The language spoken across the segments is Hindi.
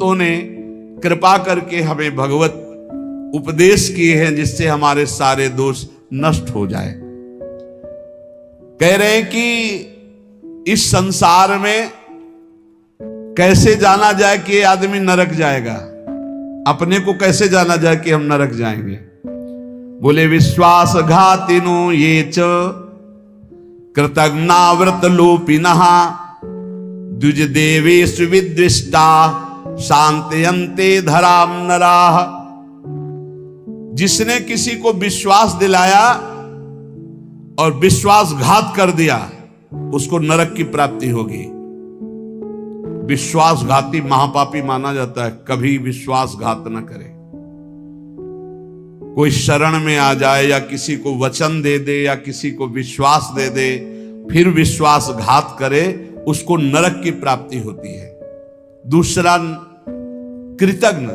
संतों ने कृपा करके हमें भगवत उपदेश किए हैं, जिससे हमारे सारे दोष नष्ट हो जाए। कह रहे हैं कि इस संसार में कैसे जाना जाए कि आदमी नरक जाएगा, अपने को कैसे जाना जाए कि हम नरक जाएंगे। बोले विश्वासघातिनो ये च कृतघ्नाव्रत लोपिनः द्विज देवेषु विद्विष्टा शांतयन्ते धराम नराः। जिसने किसी को विश्वास दिलाया और विश्वासघात कर दिया, उसको नरक की प्राप्ति होगी। विश्वासघाती महापापी माना जाता है, कभी विश्वासघात न करे। कोई शरण में आ जाए या किसी को वचन दे दे या किसी को विश्वास दे दे, फिर विश्वासघात करे, उसको नरक की प्राप्ति होती है। दूसरा, कृतघ्न,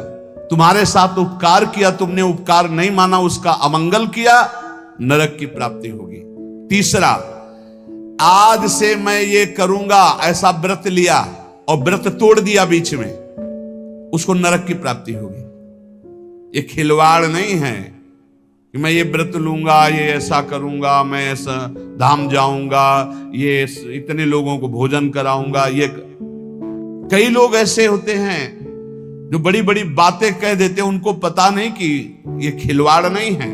तुम्हारे साथ उपकार किया, तुमने उपकार नहीं माना, उसका अमंगल किया, नरक की प्राप्ति होगी। तीसरा, आज से मैं ये करूंगा ऐसा व्रत लिया और व्रत तोड़ दिया बीच में, उसको नरक की प्राप्ति होगी। ये खिलवाड़ नहीं है कि मैं ये व्रत लूंगा, ये ऐसा करूंगा, मैं ऐसा धाम जाऊंगा, ये इतने लोगों को भोजन कराऊंगा। ये कई लोग ऐसे होते हैं जो बड़ी बड़ी बातें कह देते हैं, उनको पता नहीं कि ये खिलवाड़ नहीं है।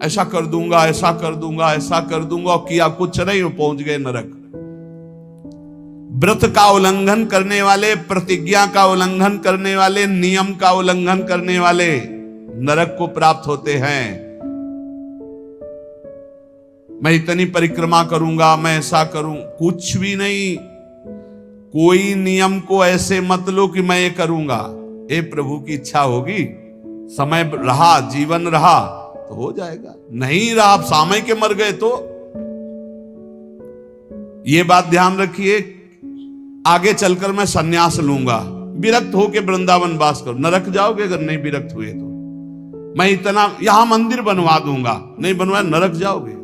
ऐसा कर दूंगा, ऐसा कर दूंगा, ऐसा कर दूंगा, और किया कुछ नहीं, वो पहुंच गए नरक। व्रत का उल्लंघन करने वाले, प्रतिज्ञा का उल्लंघन करने वाले, नियम का उल्लंघन करने वाले नरक को प्राप्त होते हैं। मैं इतनी परिक्रमा करूंगा, मैं ऐसा करूं, कुछ भी नहीं। कोई नियम को ऐसे मत लो कि मैं ये करूंगा। ए प्रभु की इच्छा होगी, समय रहा, जीवन रहा तो हो जाएगा, नहीं रहा, आप सामय के मर गए तो। ये बात ध्यान रखिए, आगे चलकर मैं सन्यास लूंगा, विरक्त होके वृंदावन वास करो, नरक जाओगे अगर नहीं विरक्त हुए तो। मैं इतना यहां मंदिर बनवा दूंगा, नहीं बनवाया नरक जाओगे।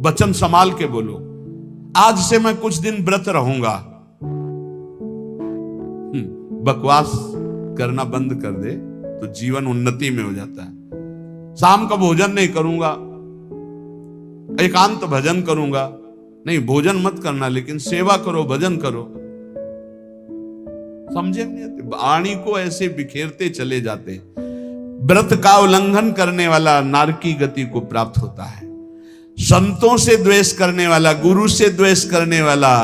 वचन संभाल के बोलो, आज से मैं कुछ दिन व्रत रहूंगा। बकवास करना बंद कर दे तो जीवन उन्नति में हो जाता है। शाम का भोजन नहीं करूंगा, एकांत भजन करूंगा, नहीं भोजन मत करना, लेकिन सेवा करो, भजन करो। समझे नहीं? वाणी को ऐसे बिखेरते चले जाते। व्रत का उल्लंघन करने वाला नारकी गति को प्राप्त होता है। संतों से द्वेष करने वाला, गुरु से द्वेष करने वाला,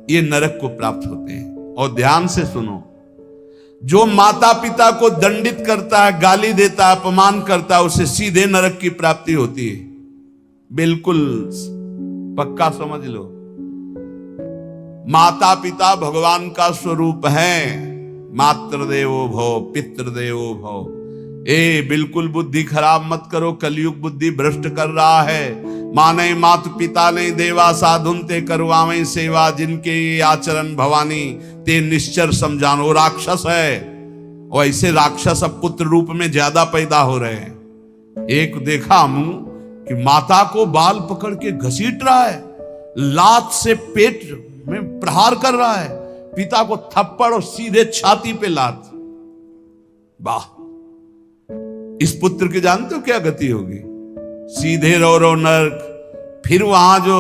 ये नरक को प्राप्त होते हैं। और ध्यान से सुनो, जो माता पिता को दंडित करता है, गाली देता है, अपमान करता है, उसे सीधे नरक की प्राप्ति होती है। बिल्कुल पक्का समझ लो। माता पिता भगवान का स्वरूप है। मातृदेवो भव, पितृदेवो भव। बिल्कुल बुद्धि खराब मत करो, कलयुग बुद्धि भ्रष्ट कर रहा है। माने मात पिता ने देवा साधुन ते करवावे सेवा, जिनके ये आचरण भवानी ते निश्चर समझानो। राक्षस है, और ऐसे राक्षस अब पुत्र रूप में ज्यादा पैदा हो रहे हैं। एक देखा हम कि माता को बाल पकड़ के घसीट रहा है, लात से पेट में प्रहार कर रहा है, पिता को थप्पड़ और सीधे छाती पे लात। वाह, इस पुत्र की जानते हो क्या गति होगी? सीधे रो नरक। फिर वहां जो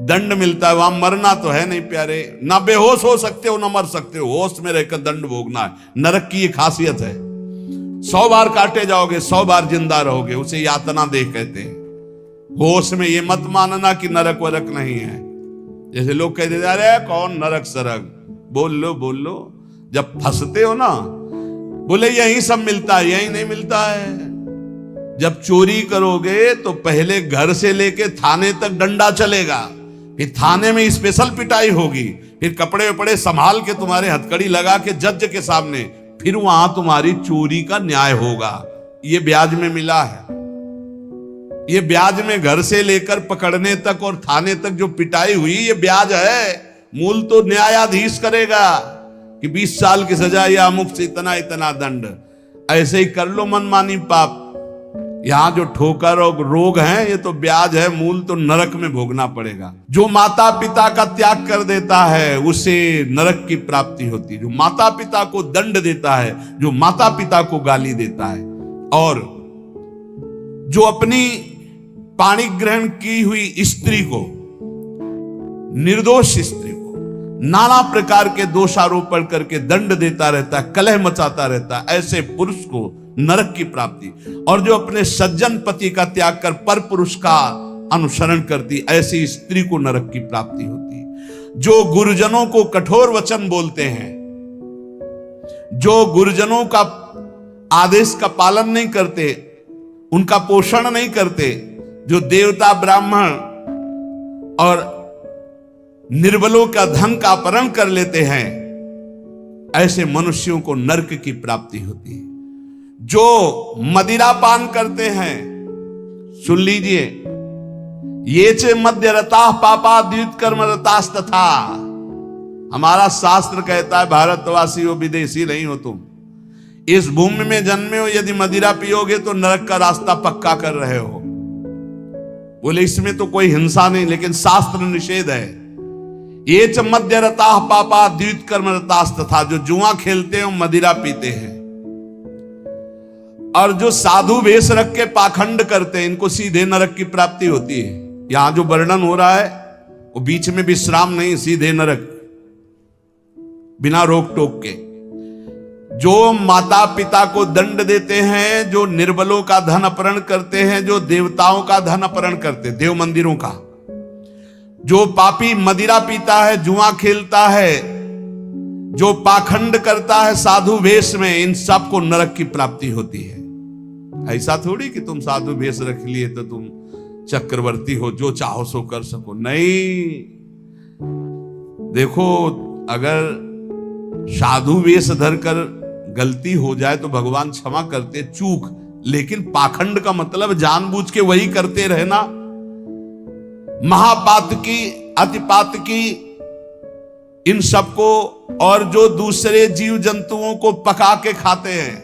दंड मिलता है, वहां मरना तो है नहीं प्यारे, ना बेहोश हो सकते हो ना मर सकते हो, होश में रहकर दंड भोगना है। नरक की ये खासियत है। 100 बार काटे जाओगे, 100 बार जिंदा रहोगे, उसे यातना देह कहते हैं। होश में ये मत मानना कि नरक वरक नहीं है। जैसे लोग कहते जा रहे हैं कौन नरक सरक, बोल लो। जब फंसते हो ना, बोले यही सब मिलता है, यही नहीं मिलता है। जब चोरी करोगे तो पहले घर से लेके थाने तक डंडा चलेगा, फिर थाने में स्पेशल पिटाई होगी, फिर कपड़े वपड़े संभाल के तुम्हारे हथकड़ी लगा के जज के सामने, फिर वहां तुम्हारी चोरी का न्याय होगा। ये ब्याज में मिला है। ये ब्याज में घर से लेकर पकड़ने तक और थाने तक जो पिटाई हुई, ये ब्याज है। मूल तो न्यायाधीश करेगा कि 20 साल की सजा या अमुक से इतना इतना दंड। ऐसे ही कर लो मनमानी पाप, यहां जो ठोकर और रोग हैं ये तो ब्याज है, मूल तो नरक में भोगना पड़ेगा। जो माता पिता का त्याग कर देता है उसे नरक की प्राप्ति होती है। जो माता पिता को दंड देता है, जो माता पिता को गाली देता है, और जो अपनी पाणी ग्रहण की हुई स्त्री को, निर्दोष स्त्री को नाना प्रकार के दोषारोपण करके दंड देता रहता है, कलह मचाता रहता है, ऐसे पुरुष को नरक की प्राप्ति। और जो अपने सज्जन पति का त्याग कर पर पुरुष का अनुसरण करती, ऐसी स्त्री को नरक की प्राप्ति होती है। जो गुरुजनों को कठोर वचन बोलते हैं, जो गुरुजनों का आदेश का पालन नहीं करते, उनका पोषण नहीं करते, जो देवता ब्राह्मण और निर्बलों का धन का अपहरण कर लेते हैं, ऐसे मनुष्यों को नरक की प्राप्ति होती है। जो मदिरा पान करते हैं, सुन लीजिए, ये चे मध्य रता पापा द्वित कर्म रतास्तथा। हमारा शास्त्र कहता है भारतवासी हो, विदेशी नहीं हो तुम, इस भूमि में जन्मे हो, यदि मदिरा पियोगे तो नरक का रास्ता पक्का कर रहे हो। बोले इसमें तो कोई हिंसा नहीं, लेकिन शास्त्र निषेध है। ये च मध्य रता पापा द्वित कर्म रतास्तथा। जो जुआ खेलते हैं मदिरा पीते हैं, और जो साधु वेश रख के पाखंड करते हैं, इनको सीधे नरक की प्राप्ति होती है। यहां जो वर्णन हो रहा है वो बीच में विश्राम नहीं, सीधे नरक, बिना रोक टोक के। जो माता पिता को दंड देते हैं, जो निर्बलों का धन अपहरण करते हैं, जो देवताओं का धन अपहरण करते, देव मंदिरों का, जो पापी मदिरा पीता है, जुआ खेलता है, जो पाखंड करता है साधु वेश में, इन सब को नरक की प्राप्ति होती है। ऐसा थोड़ी कि तुम साधु वेश रख लिए तो तुम चक्रवर्ती हो, जो चाहो सो कर सको, नहीं। देखो, अगर साधु वेश धरकर गलती हो जाए तो भगवान क्षमा करते, चूक, लेकिन पाखंड का मतलब जानबूझ के वही करते रहना, महापातकी, अतिपातकी, इन सबको, और जो दूसरे जीव जंतुओं को पका के खाते हैं,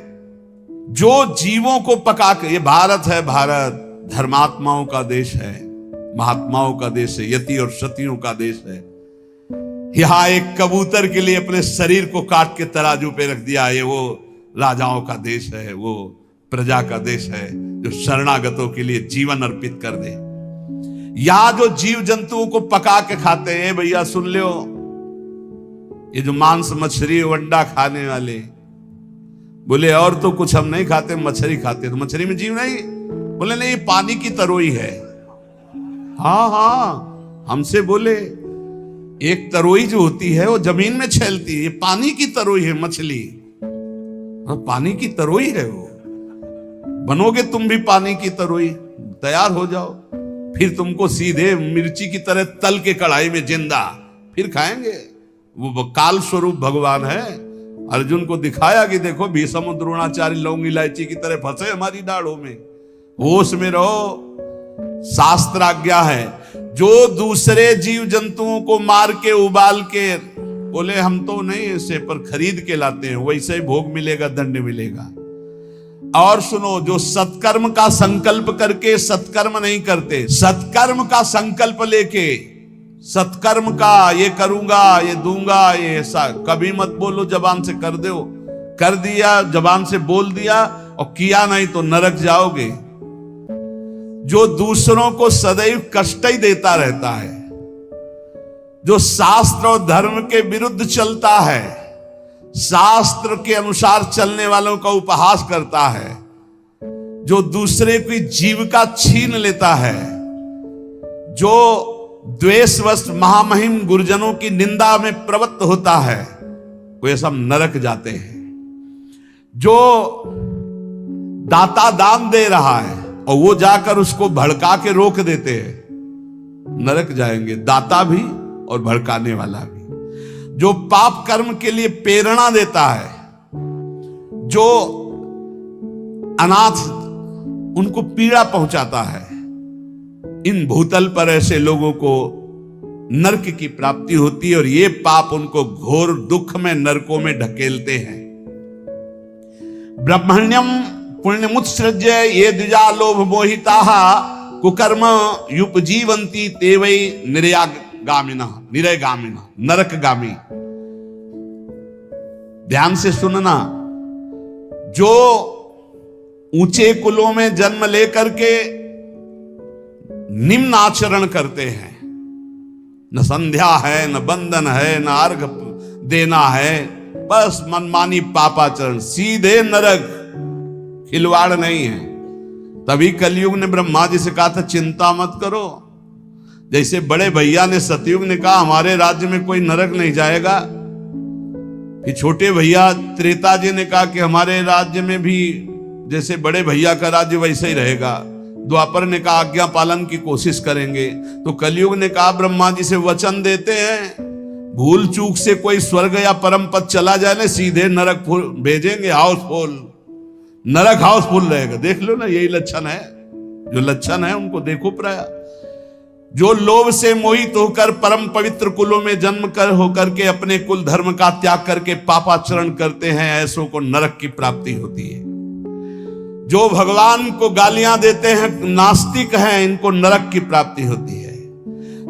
जो जीवों को पका के, ये भारत है, भारत धर्मात्माओं का देश है, महात्माओं का देश है, यति और सतियों का देश है। यहां एक कबूतर के लिए अपने शरीर को काट के तराजू पे रख दिया, ये वो राजाओं का देश है, वो प्रजा का देश है जो शरणागतों के लिए जीवन अर्पित कर दे। यहां जो जीव जंतुओं को पका के खाते हैं, भैया सुन लो, ये जो मांस मछली अंडा खाने वाले, बोले और तो कुछ हम नहीं खाते, मछली खाते। तो मछली में जीव नहीं? बोले नहीं, पानी की तरोई है। हाँ, हमसे बोले एक तरोई जो होती है वो जमीन में छेलती है, ये पानी की तरोई है मछली। पानी की तरोई है वो। बनोगे तुम भी पानी की तरोई, तैयार हो जाओ, फिर तुमको सीधे मिर्ची की तरह तल के कढ़ाई में जिंदा फिर खाएंगे। वो काल स्वरूप भगवान है। अर्जुन को दिखाया कि देखो भीष्म द्रोणाचार्य लौंग इलायची की तरह फंसे हमारी दाढ़ों में, होश में रहो। शास्त्र आज्ञा है, जो दूसरे जीव जंतुओं को मार के उबाल के, बोले हम तो नहीं ऐसे पर खरीद के लाते हैं, वैसे ही भोग मिलेगा, दंड मिलेगा। और सुनो, जो सत्कर्म का संकल्प करके सत्कर्म नहीं करते, सत्कर्म का संकल्प लेके, सत्कर्म का ये करूंगा, ये दूंगा, ये ऐसा कभी मत बोलो, जबान से कर दो, कर दिया, जबान से बोल दिया और किया नहीं तो नरक जाओगे। जो दूसरों को सदैव कष्ट ही देता रहता है, जो शास्त्र और धर्म के विरुद्ध चलता है, शास्त्र के अनुसार चलने वालों का उपहास करता है, जो दूसरे की जीविका छीन लेता है, जो द्वेषवश महामहिम गुरुजनों की निंदा में प्रवृत्त होता है, वे सब नरक जाते हैं। जो दाता दान दे रहा है और वो जाकर उसको भड़का के रोक देते हैं, नरक जाएंगे, दाता भी और भड़काने वाला भी। जो पाप कर्म के लिए प्रेरणा देता है, जो अनाथ उनको पीड़ा पहुंचाता है, इन भूतल पर ऐसे लोगों को नरक की प्राप्ति होती है और ये पाप उनको घोर दुख में, नरकों में ढकेलते हैं। ब्रह्मण्यम पुण्यमुत्सृज्य ये द्विजा लोभ मोहिताः कुकर्म युपजीवन्ति ते वै निरयगामिनः नरकगामी। ध्यान से सुनना, जो ऊंचे कुलों में जन्म लेकर के निम्न आचरण करते हैं, न संध्या है, न बंधन है, न अर्घ देना है, बस मनमानी पापाचरण, सीधे नरक, खिलवाड़ नहीं है। तभी कलयुग ने ब्रह्मा जी से कहा था चिंता मत करो। जैसे बड़े भैया ने सतयुग ने कहा हमारे राज्य में कोई नरक नहीं जाएगा, कि छोटे भैया त्रेता जी ने कहा कि हमारे राज्य में भी जैसे बड़े भैया का राज्य वैसे ही रहेगा। द्वापर ने कहा आज्ञा पालन की कोशिश करेंगे। तो कलयुग ने कहा ब्रह्मा जी से वचन देते हैं, भूल चूक से कोई स्वर्ग या परम पद चला जाए ना, सीधे नरक भेजेंगे, हाउसफुल, नरक हाउसफुल रहेगा। देख लो ना, यही लक्षण है, जो लक्षण है उनको देखो प्राय। जो लोभ से मोहित होकर परम पवित्र कुलों में जन्म कर होकर के अपने कुल धर्म का त्याग करके पापाचरण करते हैं, ऐसों को नरक की प्राप्ति होती है। जो भगवान को गालियां देते हैं, नास्तिक हैं, इनको नरक की प्राप्ति होती है।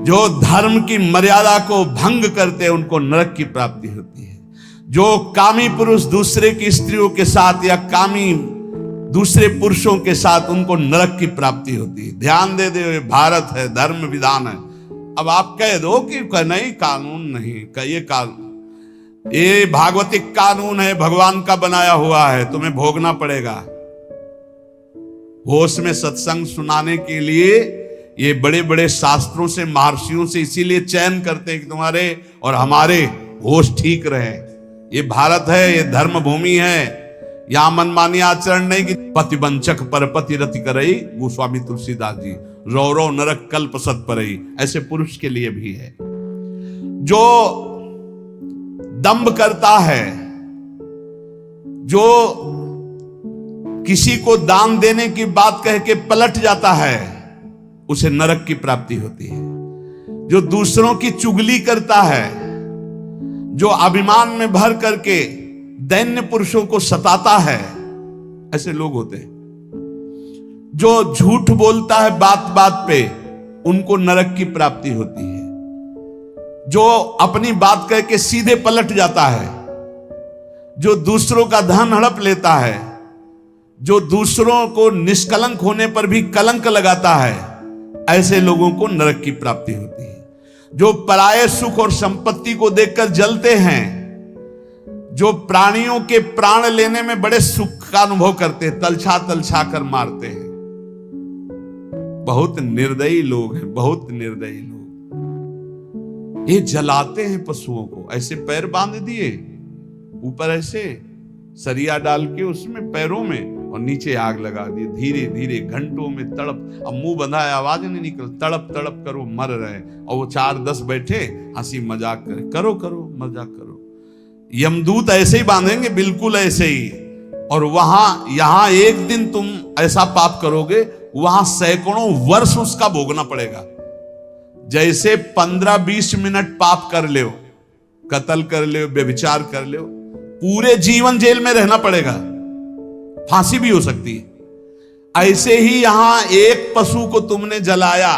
जो धर्म की मर्यादा को भंग करते हैं, उनको नरक की प्राप्ति होती है। जो कामी पुरुष दूसरे की स्त्रियों के साथ या कामी दूसरे पुरुषों के साथ, उनको नरक की प्राप्ति होती है। ध्यान दे दे, भारत है, धर्म विधान है। अब आप कह दो कि नहीं कानून नहीं, ये कानून, ये भागवतिक कानून है, भगवान का बनाया हुआ है, तुम्हें भोगना पड़ेगा। होश में सत्संग सुनाने के लिए ये बड़े बड़े शास्त्रों से, महर्षियों से इसीलिए चयन करते हैं कि तुम्हारे और हमारे होश ठीक रहे। ये भारत है, ये धर्म भूमि है, यहां मनमानी आचरण नहीं कि पतिवंचक पर पति रति करई, गोस्वामी तुलसीदास जी, रौ रौ नरक कल्प सत परई, ऐसे पुरुष के लिए भी है। जो दंभ करता है, जो किसी को दान देने की बात कह के पलट जाता है, उसे नरक की प्राप्ति होती है। जो दूसरों की चुगली करता है, जो अभिमान में भर करके दैन्य पुरुषों को सताता है, ऐसे लोग होते हैं। जो झूठ बोलता है बात बात पे, उनको नरक की प्राप्ति होती है। जो अपनी बात कह के सीधे पलट जाता है, जो दूसरों का धन हड़प लेता है, जो दूसरों को निष्कलंक होने पर भी कलंक लगाता है, ऐसे लोगों को नरक की प्राप्ति होती है। जो पराये सुख और संपत्ति को देखकर जलते हैं, जो प्राणियों के प्राण लेने में बड़े सुख का अनुभव करते हैं, तलछा तलछा कर मारते हैं, बहुत निर्दयी लोग हैं, बहुत निर्दयी लोग। ये जलाते हैं पशुओं को, ऐसे पैर बांध दिए, ऊपर ऐसे सरिया डाल के उसमें पैरों में, और नीचे आग लगा दी, धीरे धीरे घंटों में तड़प। अब मुंह बंधा है, आवाज नहीं निकल, तड़प तड़प कर वो मर रहे, और वो 4-10 बैठे हंसी मजाक करे, करो करो मजाक करो। यमदूत ऐसे ही बांधेंगे, बिल्कुल ऐसे ही। और वहां यहां एक दिन तुम ऐसा पाप करोगे, वहां सैकड़ों वर्ष उसका भोगना पड़ेगा। जैसे 15-20 मिनट पाप कर ले, कत्ल कर ले, व्यभिचार कर ले, पूरे जीवन जेल में रहना पड़ेगा, फांसी भी हो सकती है। ऐसे ही यहां एक पशु को तुमने जलाया,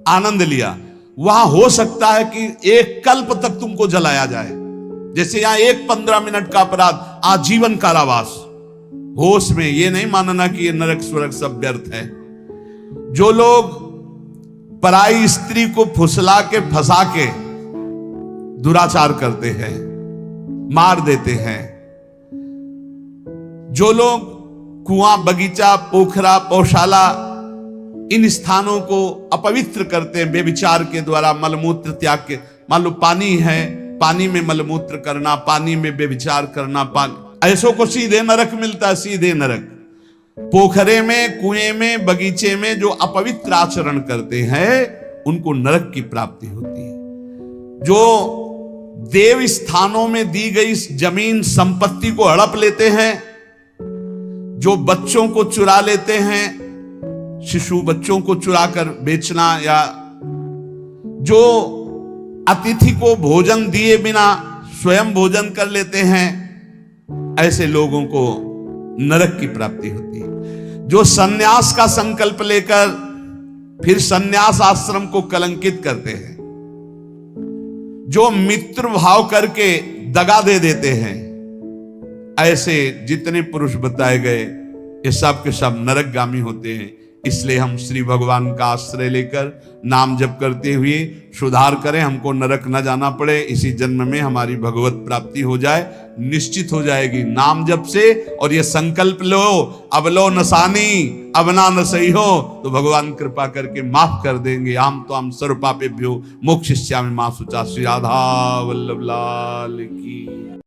आनंद लिया, वहां हो सकता है कि एक कल्प तक तुमको जलाया जाए। जैसे यहां एक 15 मिनट का अपराध, आजीवन कारावास। होश में ये नहीं मानना कि ये नरक स्वर्ग सब व्यर्थ है। जो लोग पराई स्त्री को फुसला के फंसा के दुराचार करते हैं, मार देते हैं, जो लोग कुआं, बगीचा, पोखरा, पौशाला, इन स्थानों को अपवित्र करते हैं व्यभिचार के द्वारा, मलमूत्र त्याग के, मान लो पानी है, पानी में मलमूत्र करना, पानी में व्यभिचार करना, ऐसों को सीधे नरक मिलता है, सीधे नरक। पोखरे में, कुएं में, बगीचे में जो अपवित्र आचरण करते हैं, उनको नरक की प्राप्ति होती है। जो देव स्थानों में दी गई जमीन संपत्ति को हड़प लेते हैं, जो बच्चों को चुरा लेते हैं, शिशु बच्चों को चुरा कर बेचना, या जो अतिथि को भोजन दिए बिना स्वयं भोजन कर लेते हैं, ऐसे लोगों को नरक की प्राप्ति होती है। जो सन्यास का संकल्प लेकर फिर सन्यास आश्रम को कलंकित करते हैं, जो मित्र भाव करके दगा दे देते हैं, ऐसे जितने पुरुष बताए गए ये सब के सब नरकगामी होते हैं। इसलिए हम श्री भगवान का आश्रय लेकर नाम जप करते हुए सुधार करें, हमको नरक न जाना पड़े, इसी जन्म में हमारी भगवत प्राप्ति हो जाए, निश्चित हो जाएगी नाम जप से। और ये संकल्प लो, अब लो नसानी अब ना न सही हो, तो भगवान कृपा करके माफ कर देंगे। आम तो हम सर्व पापेभ्यो मोक्षयिष्यामि मा शुचा। श्री राधा वल्लभ लाल की।